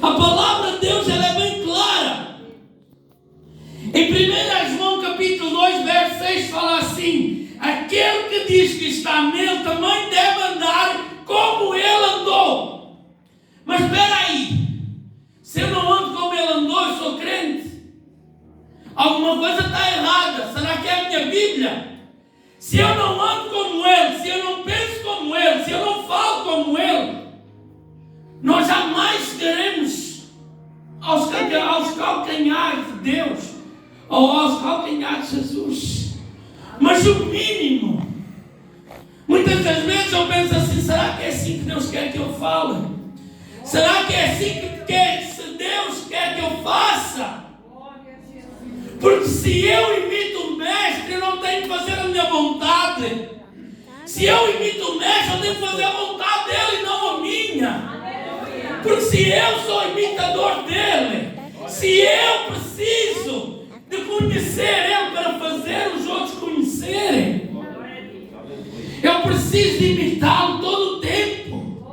A palavra de Deus ela é bem clara. Em 1 João capítulo 2, verso 6 fala assim: aquele que diz que está nele também deve andar como ele andou. Mas espera aí, se eu não ando como ele andou, eu sou crente? Alguma coisa está errada. Será que é a minha Bíblia? Se eu não ando como ele, se eu não penso como ele, se eu não falo como ele, nós jamais chegaremos aos calcanhares de Deus ou aos calcanhares de Jesus. Mas o mínimo, muitas das vezes eu penso assim: será que é assim que Deus quer que eu fale? Será que é assim que Deus quer que eu faça? Porque se eu imito o mestre, eu não tenho que fazer a minha vontade. Se eu imito o mestre, eu tenho que fazer a vontade dele e não a minha. Porque se eu sou imitador dele, se eu preciso de conhecer ele para fazer os outros conhecerem, eu preciso de imitá-lo todo o tempo.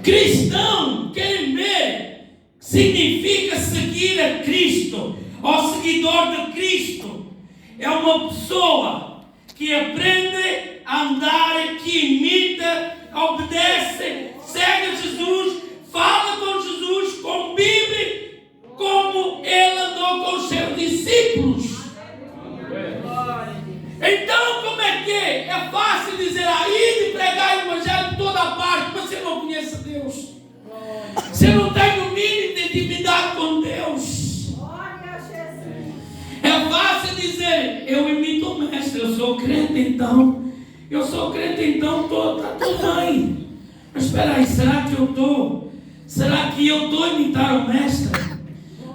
Cristão, querem ver, significa seguir a Cristo. O seguidor de Cristo é uma pessoa que aprende a andar, que imita, obedece, segue Jesus, fala com Jesus, convive como ele andou com os seus discípulos. Então, como é que é? É fácil dizer aí de pregar o evangelho de toda a parte, mas você não conhece Deus. Você não tem o mínimo de intimidade com Deus. É fácil dizer, eu imito o mestre, eu sou crente então. Eu sou crente então, está tudo bem. Mas espera aí, será que eu estou? Será que eu estou a imitar o mestre?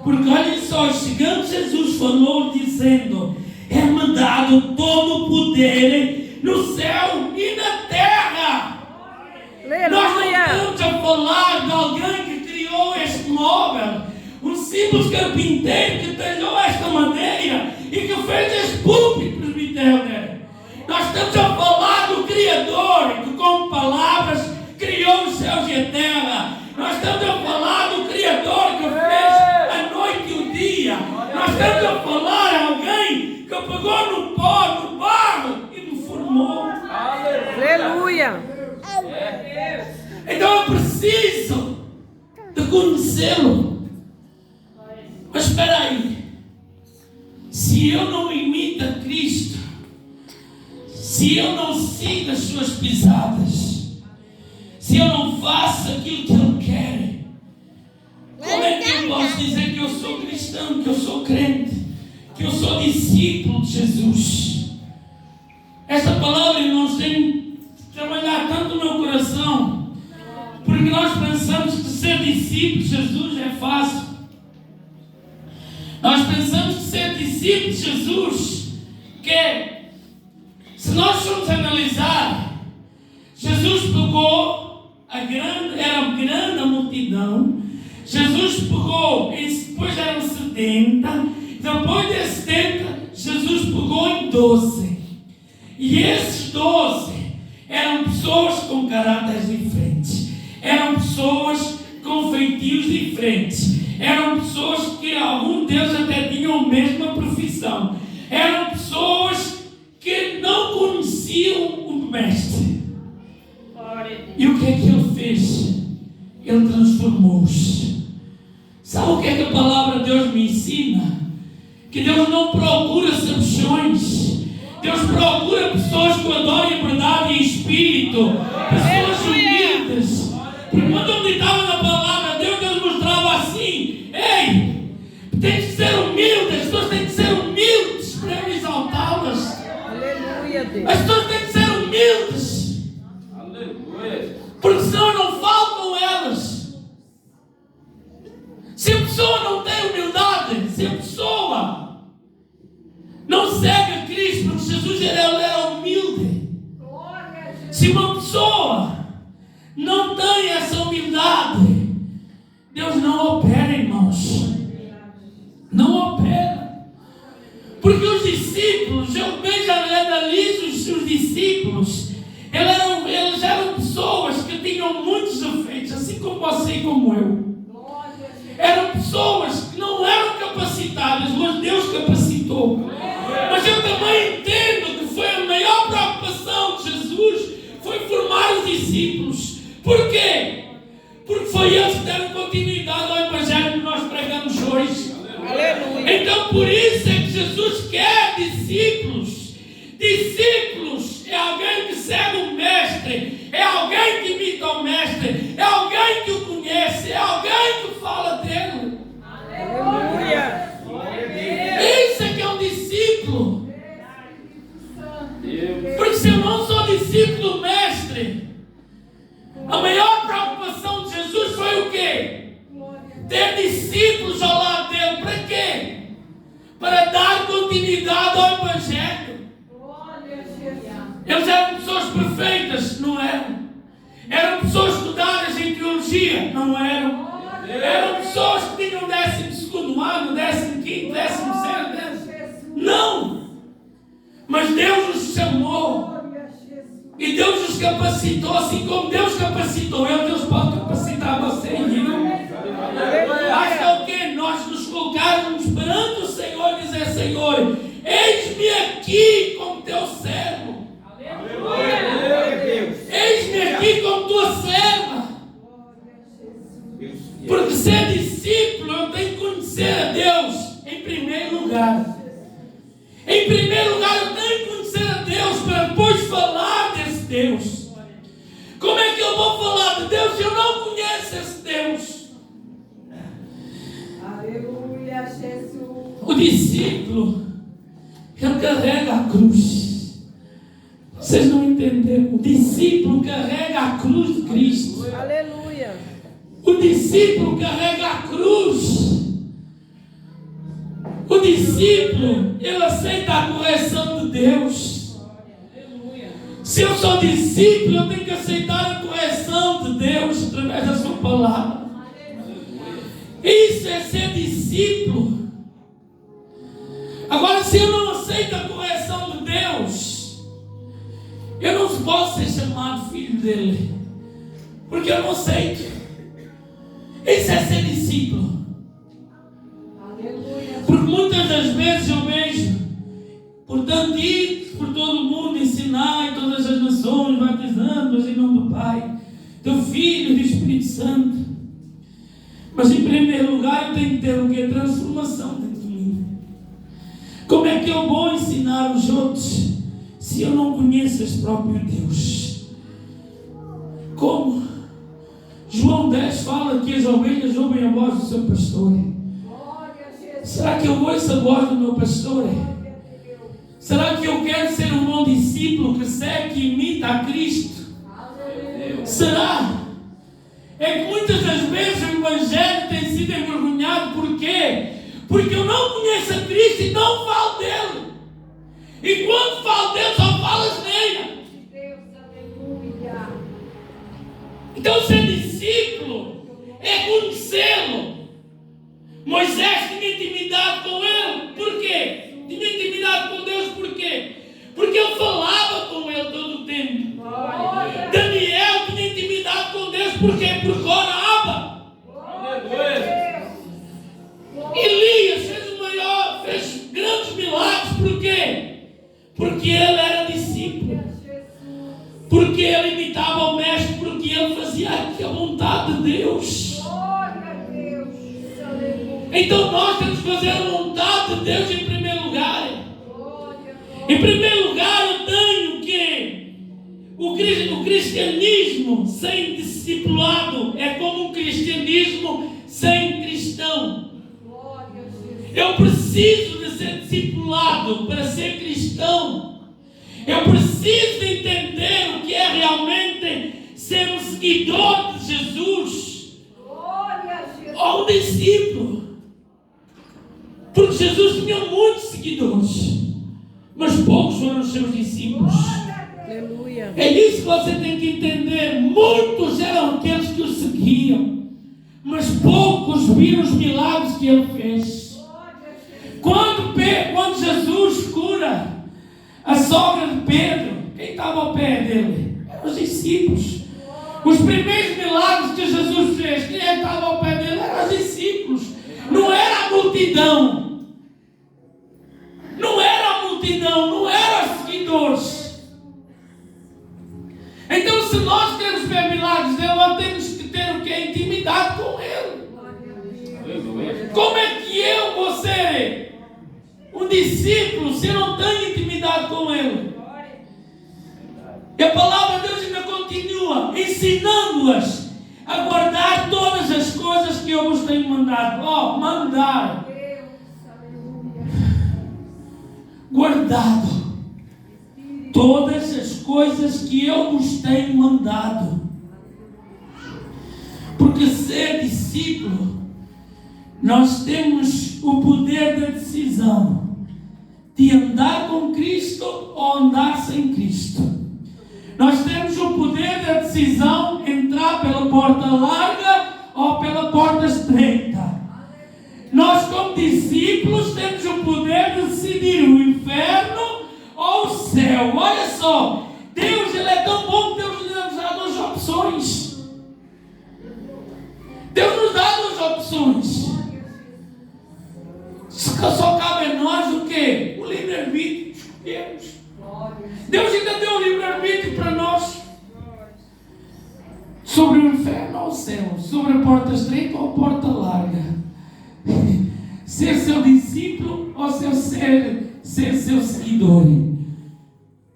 Porque olhem só, chegando Jesus falou dizendo: é-me dado todo o poder no céu e na terra. Aleluia. Nós não estamos a falar de alguém que criou este móvel, um simples carpinteiro que talhou esta madeira e que fez este púlpito presbiteriano. Nós estamos a falar do Criador que com palavras criou os céus e a terra. Nós estamos a falar do Criador que fez a noite e o dia. Nós estamos a falar de alguém que pegou no pó, no barro e me formou. Aleluia! Então eu preciso de conhecê-lo. Mas espera aí, se eu não imito a Cristo, se eu não sigo as suas pisadas, se eu não faço aquilo que Ele quer, como é que eu posso dizer que eu sou cristão, que eu sou crente, que eu sou discípulo de Jesus? Esta palavra, irmãos, tem de trabalhar tanto no meu coração, porque nós pensamos que ser discípulo de Jesus é fácil. Nós pensamos que ser discípulo de Jesus, que se nós formos analisar, Jesus pegou era grande a multidão. Jesus pegou, depois eram 70, depois de 70, Jesus pegou em 12. E esses 12 eram pessoas com caráteres diferentes, eram pessoas com feitios diferentes. Eram pessoas que alguns deles até tinham a mesma profissão. Eram pessoas que não conheciam o mestre. E o que é que ele fez? Ele transformou-os. Sabe o que é que a palavra de Deus me ensina? Que Deus não procura sabichões. Deus procura pessoas que adorem a verdade em espírito. Pessoas humildes. Porque quando eu meditava na palavra de Deus, Deus mostrava assim: ei, tem que ser humilde, as pessoas têm que ser humildes para eu exaltá-las. Aleluia, Deus. As pessoas têm que ser humildes. Aleluia. Porque senão eu não falo com elas. Se a pessoa não tem humildade, se a pessoa não segue a Cristo, porque Jesus ele era humilde. Se uma pessoa não tem essa humildade, Deus não opera, irmãos. Não opera. Porque os discípulos, eu bem já analiso os seus discípulos, eles eram pessoas que tinham muitos defeitos, assim como você e como eu. aqueles que deram continuidade ao Evangelho que nós pregamos hoje. Aleluia. Então por isso é que Jesus quer discípulos. Discípulos é alguém que segue o Mestre, é alguém que imita o Mestre, é alguém que o conhece, é alguém que fala dele. Aleluia. Isso é que é um discípulo. Porque se eu não sou discípulo do Mestre, a maior preocupação de Jesus foi o quê? Ter discípulos ao lado dele. Para quê? Para dar continuidade ao Evangelho. Eles eram pessoas perfeitas? Não eram. Eram pessoas estudadas em teologia? Não eram. Eram pessoas que tinham 12º ano, 15º, 16º. Não. Mas Deus os chamou. E Deus os capacitou. Assim como Deus capacitou eu, Deus pode capacitar você e eu. Basta o quê? Nós nos colocarmos perante o Senhor e dizer: Senhor, eis-me aqui como teu servo. Eis-me aqui como tua serva. Porque ser discípulo, eu tenho que conhecer a Deus em primeiro lugar. Em primeiro lugar, eu tenho que conhecer a Deus para depois falar desse Deus. Como é que eu vou falar de Deus se eu não conheço esse Deus? Aleluia, Jesus. O discípulo, ele carrega a cruz. Vocês não entenderam? O discípulo carrega a cruz de Cristo. Aleluia. O discípulo carrega a cruz. O discípulo, ele aceita a correção de Deus. Se eu sou discípulo, eu tenho que aceitar a correção de Deus através da sua palavra. Isso é ser discípulo. Agora, se eu não aceito a correção de Deus, eu não posso ser chamado filho dele, porque eu não aceito. Isso é ser discípulo. Porque muitas das vezes eu vejo, portanto, ir por todo o mundo, ensinar em todas as nações, batizando-os em nome do Pai, do Filho e do Espírito Santo. Mas em primeiro lugar eu tenho que ter o que? Transformação dentro de mim. Como é que eu vou ensinar os outros se eu não conheço esse próprio Deus? Como? João 10 fala que as ovelhas ouvem a voz do seu pastor. Será que eu ouço a voz do meu pastor? Será que eu quero ser um bom discípulo que segue e imita a Cristo? Será? É que muitas das vezes o Evangelho tem sido envergonhado. Por quê? Porque eu não conheço a Cristo e não falo dele. E quando falo dele, só falo asneira. Então ser discípulo é conhecê-lo. Moisés tinha intimidade com ele. Por quê? Tinha intimidade com Deus. Por quê? Porque ele falava com ele todo o tempo. Daniel tinha intimidade com Deus. Por quê? Porque orava. Elias fez grandes milagres. Por quê? Porque ele era discípulo. Porque ele imitava o Mestre. Porque ele fazia a vontade de Deus. Então nós temos que fazer a vontade de Deus em primeiro lugar. Em primeiro lugar, eu tenho que o cristianismo sem discipulado é como um cristianismo sem cristão. Eu preciso de ser discipulado para ser cristão. Eu preciso de entender o que é realmente ser um seguidor de Jesus ou um discípulo. Porque Jesus tinha muitos seguidores, mas poucos foram os seus discípulos. Aleluia. É isso que você tem que entender. Muitos eram aqueles que o seguiam, mas poucos viram os milagres que ele fez. Quando Jesus cura a sogra de Pedro, quem estava ao pé dele? Eram os discípulos. Os primeiros milagres que Jesus fez, quem estava ao pé dele? Eram os discípulos. Não era a multidão. Não era a multidão, não eram os seguidores. Então, se nós queremos ver milagres dele, nós temos que ter o quê? quer intimidade com Ele. Como é que eu vou ser um discípulo se eu não tenho intimidade com Ele? E a palavra de Deus ainda continua ensinando-as a guardar todas as coisas que eu vos tenho mandado. Mandar. Guardado todas as coisas que eu vos tenho mandado. Porque ser discípulo, nós temos o poder da decisão de andar com Cristo ou andar sem Cristo. Nós temos o poder da decisão de entrar pela porta larga ou pela porta estreita. Nós, como discípulos, temos o poder de decidir o inferno ou o céu. Olha só, Deus, Ele é tão bom que Deus nos dá duas opções. Deus nos dá duas opções. Só cabe a nós o quê? O livre-arbítrio. Escolhemos. Deus ainda deu o livre-arbítrio para nós. Sobre o inferno ou o céu. Sobre a porta estreita ou a porta larga. Ser seu discípulo ou ser seu seguidor.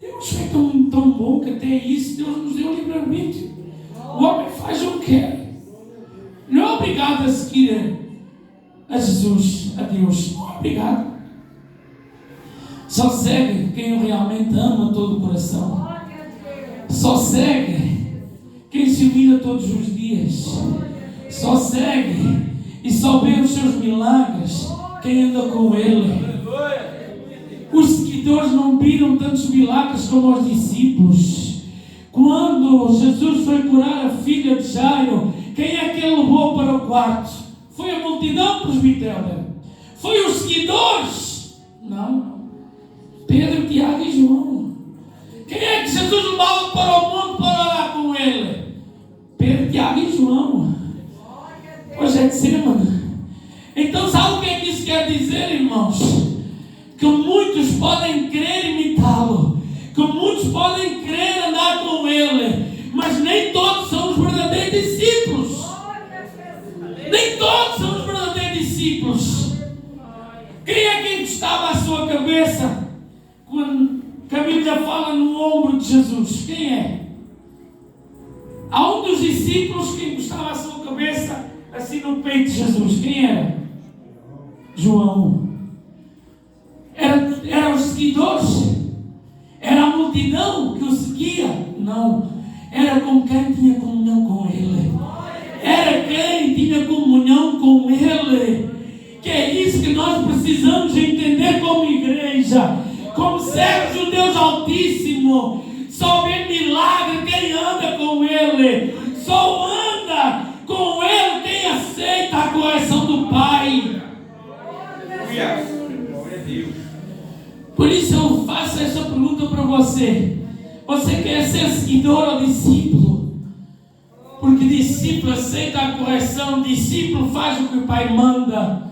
Deus foi tão bom que até isso Deus nos deu o livre-arbítrio. O homem faz o que quer. Não é obrigado a seguir a Jesus, a Deus. Não é obrigado. Só segue quem o realmente ama todo o coração. Só segue quem se humilha todos os dias. Só segue e só vê os seus milagres quem anda com Ele. Os seguidores não viram tantos milagres como os discípulos. Quando Jesus foi curar a filha de Jairo, quem é que ele levou para o quarto? Foi a multidão, presbítero? Foi os seguidores? Não. Pedro, Tiago e João. Quem é que Jesus levava para o mundo para orar com Ele? Pedro, Tiago e João. Hoje é de semana. Então sabe o que é que isso quer dizer, irmãos? Que muitos podem querer imitá-lo, que muitos podem querer andar com Ele, mas nem todos são os verdadeiros discípulos. Nem todos são os verdadeiros discípulos. Quem é que encostava a sua cabeça quando a Bíblia fala no ombro de Jesus? Quem é? Há um dos discípulos que encostava a sua cabeça assim no peito de Jesus. Quem era? João. Eram os seguidores? Era a multidão que o seguia? Não. Era com quem tinha comunhão com Ele. Era quem tinha comunhão com Ele. Que é isso que nós precisamos entender como igreja. Como servos do Deus Altíssimo. Só vê milagre quem anda com Ele. Só anda com Ele quem aceita a correção do Pai. Por isso eu faço essa pergunta para você. Você quer ser seguidor ou discípulo? Porque discípulo aceita a correção, discípulo faz o que o Pai manda.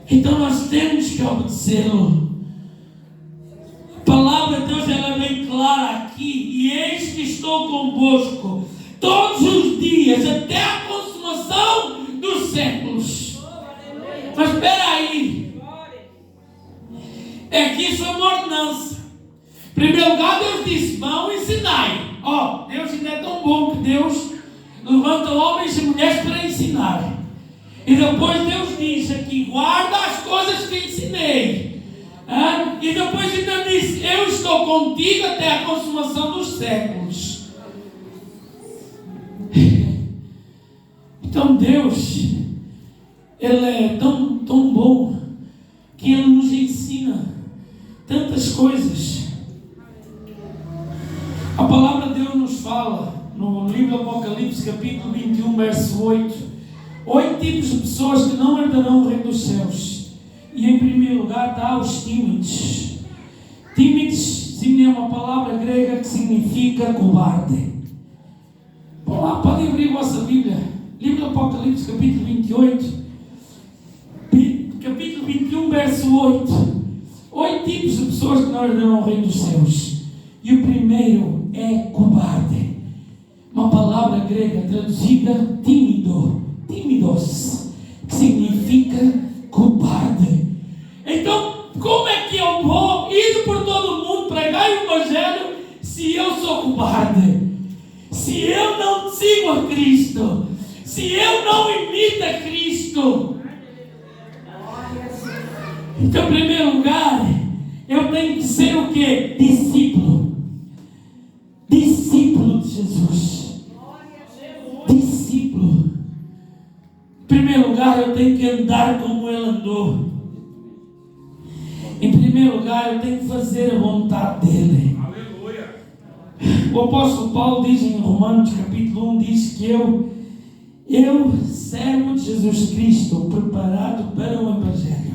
Então nós temos que obedecê-lo. A palavra de Deus ela é bem clara aqui. E eis que estou convosco todos os dias, até a consumação dos séculos. Mas espera aí. É que isso é uma ordenança. Em primeiro lugar, Deus disse: vão ensinai. Deus ainda é tão bom que Deus levanta homens e mulheres para ensinar. E depois Deus diz aqui: guarda as coisas que ensinei. E depois ainda diz: eu estou contigo até a consumação dos séculos. Então Deus, Ele é tão bom que Ele nos ensina tantas coisas. A palavra de Deus nos fala no livro do Apocalipse, capítulo 21, verso 8: 8 tipos de pessoas que não herdarão o reino dos céus. E em primeiro lugar está os tímidos. Tímidos é uma palavra grega que significa covarde. Vamos lá, podem abrir a vossa Bíblia. Livro do Apocalipse, capítulo 28, capítulo 21, verso 8. 8 tipos de pessoas que não herdarão o reino dos céus. E o primeiro é covarde. Uma palavra grega traduzida tímidos, que significa cobarde. Então, como é que eu vou ir por todo mundo pregar o Evangelho se eu sou cobarde? Se eu não sigo a Cristo? Se eu não imito a Cristo? Então, em primeiro lugar, eu tenho que ser o quê? Discípulo. Discípulo de Jesus. Discípulo. Em primeiro lugar, eu tenho que andar como Ele andou. Em primeiro lugar, eu tenho que fazer a vontade dEle. Aleluia. O apóstolo Paulo diz em Romanos capítulo 1, diz que eu, servo de Jesus Cristo, preparado para o Evangelho.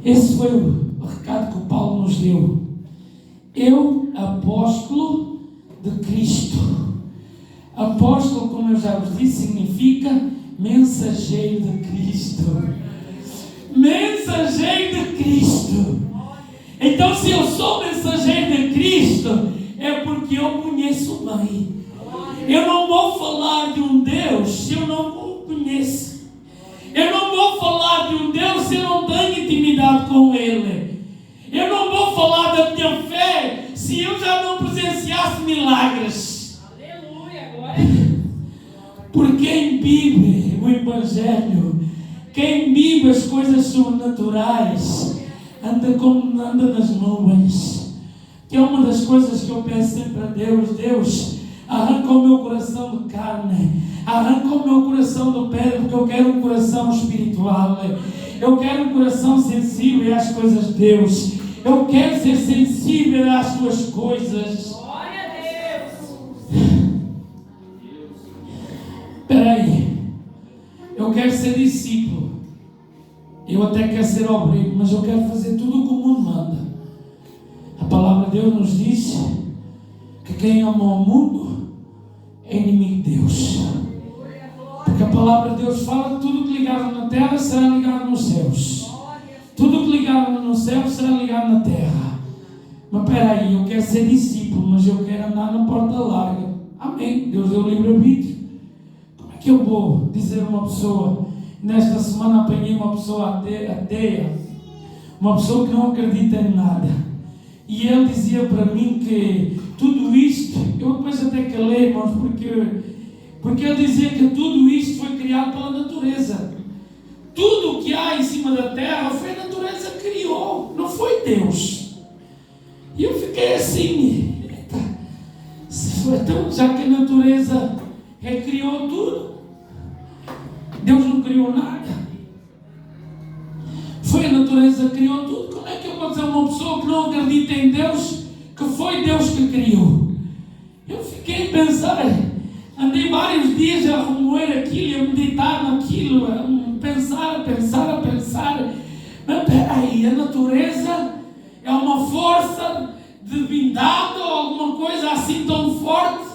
Esse foi o recado que o Paulo nos deu. Eu, apóstolo de Cristo. Apóstolo, como eu já vos disse, significa mensageiro de Cristo. Mensageiro de Cristo. Então, se eu sou mensageiro de Cristo, é porque eu conheço bem. Eu não vou falar de um Deus se eu não o conheço. Eu não vou falar de um Deus se eu não tenho intimidade com Ele. Eu não vou falar da minha fé se eu já não presenciasse milagres. Aleluia, glória. Porque quem vive o Evangelho, quem vive as coisas sobrenaturais, anda nas nuvens. Que é uma das coisas que eu peço sempre a Deus. Deus, arranca o meu coração de carne, arranca o meu coração de pedra, porque eu quero um coração espiritual. Eu quero um coração sensível às coisas de Deus. Eu quero ser sensível às tuas coisas. Glória a Deus. Espera aí. Eu quero ser discípulo. Eu até quero ser obreiro, mas eu quero fazer tudo o que o mundo manda. A palavra de Deus nos diz que quem ama o mundo é inimigo de Deus. Porque a palavra de Deus fala que tudo que ligado na terra será ligado nos céus. Tudo que ligado no céu será ligado na terra. Mas espera aí, eu quero ser discípulo, mas eu quero andar na porta larga. Amém. Deus deu livre-arbítrio. Como é que eu vou dizer a uma pessoa? Nesta semana apanhei uma pessoa ateia, uma pessoa que não acredita em nada. E ele dizia para mim que tudo isto, eu depois até calei, irmãos, porque ele dizia que tudo isto foi criado pela natureza. Tudo o que há em cima da terra foi a natureza que criou, não foi Deus. E eu fiquei assim, eita, então, já que a natureza recriou tudo, Deus não criou nada. Foi a natureza que criou tudo. Como é que eu vou dizer a uma pessoa que não acredita em Deus que foi Deus que criou? Eu fiquei a pensar, andei vários dias a remoer aquilo, a meditar naquilo, a pensar. Mas peraí, a natureza é uma força divindade ou alguma coisa assim tão forte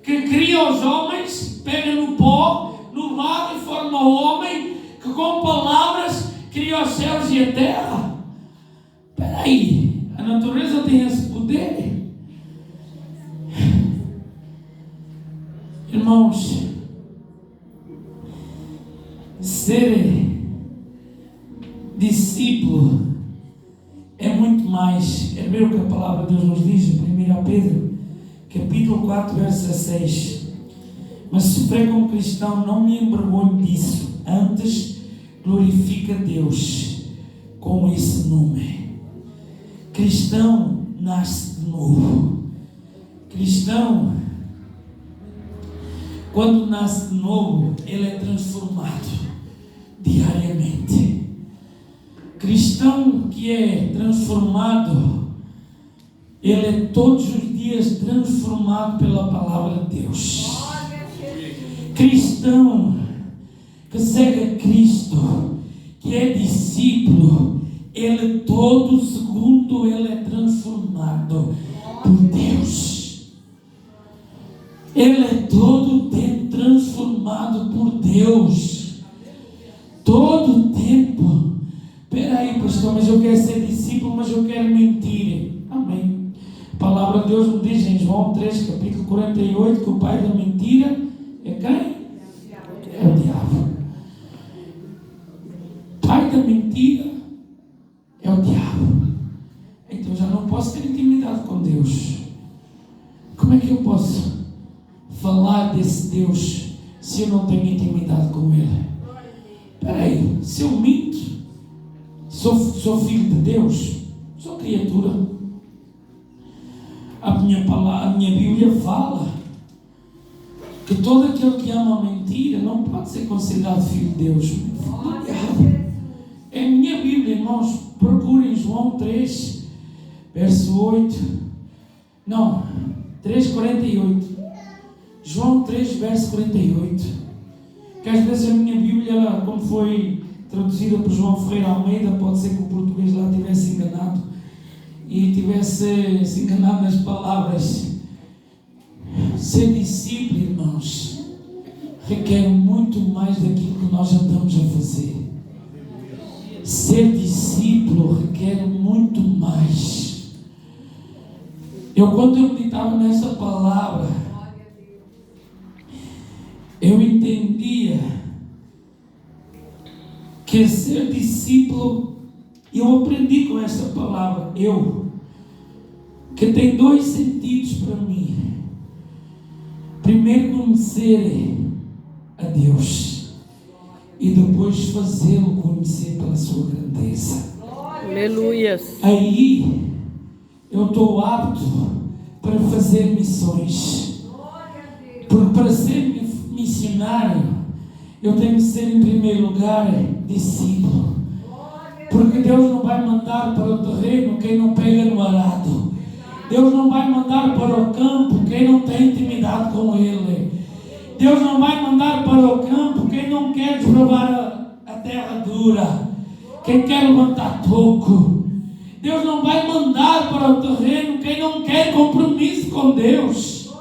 que cria os homens, pega no pó, no barro e forma o homem, que com palavras cria os céus e a terra. Espera aí, a natureza tem esse poder? Irmãos, ser discípulo é muito mais. É ver o que a palavra de Deus nos diz em 1 Pedro capítulo 4, verso 6. Mas sofrer como cristão, não me envergonho disso, antes glorifica Deus com esse nome. Cristão nasce de novo. Cristão, quando nasce de novo, ele é transformado diariamente. Cristão que é transformado, ele é todos os dias transformado pela palavra de Deus. Cristão que segue a Cristo, que é discípulo, ele todo segundo ele é transformado por Deus. Ele é todo o tempo transformado por Deus. Todo o tempo. Espera aí, pastor, mas eu quero ser discípulo, mas eu quero mentir. Amém. A palavra palavra de Deus nos diz em João 3, capítulo 48, que o pai da mentira é quem? É o diabo. Pai da mentira é o diabo. Então eu já não posso ter intimidade com Deus. Como é que eu posso falar desse Deus se eu não tenho intimidade com Ele? Espera aí, se eu minto, sou filho de Deus, sou criatura. A minha Bíblia fala que todo aquele que ama a mentira não pode ser considerado filho de Deus. É a minha Bíblia, irmãos. Procurem João 3, verso 8. Não, 3,48. João 3, verso 48. Que às vezes a minha Bíblia, como foi traduzida por João Ferreira Almeida, pode ser que o português lá tivesse enganado e tivesse se enganado nas palavras. Ser discípulo, irmãos, requer muito mais daquilo que nós andamos a fazer. Ser discípulo requer muito mais. Quando eu meditava nessa palavra, eu entendia que ser discípulo, eu aprendi com essa palavra, que tem dois sentidos para mim. Primeiro, conhecer a Deus e depois fazê-lo conhecer pela sua grandeza. Aleluias. Aí eu estou apto para fazer missões. Porque para ser missionário, eu tenho que ser em primeiro lugar discípulo. Porque Deus não vai mandar para o terreno quem não pega no arado. Deus não vai mandar para o campo quem não tem intimidade com Ele. Deus não vai mandar para o campo quem não quer desbravar a terra dura, quem quer levantar toco. Deus não vai mandar para o terreno quem não quer compromisso com Deus.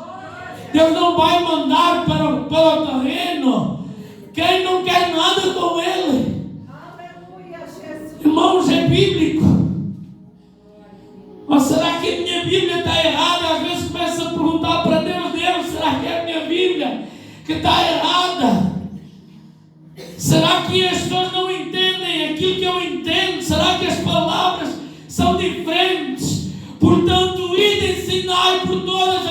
Deus não vai mandar para o terreno quem não quer nada com Ele. Irmãos, é bíblico. Mas será que a minha Bíblia está errada? Às vezes começo a perguntar para Deus: Deus, será que é a minha Bíblia que está errada? Será que as pessoas não entendem aquilo que eu entendo? Será que as palavras são diferentes? Portanto, ide ensinar por todas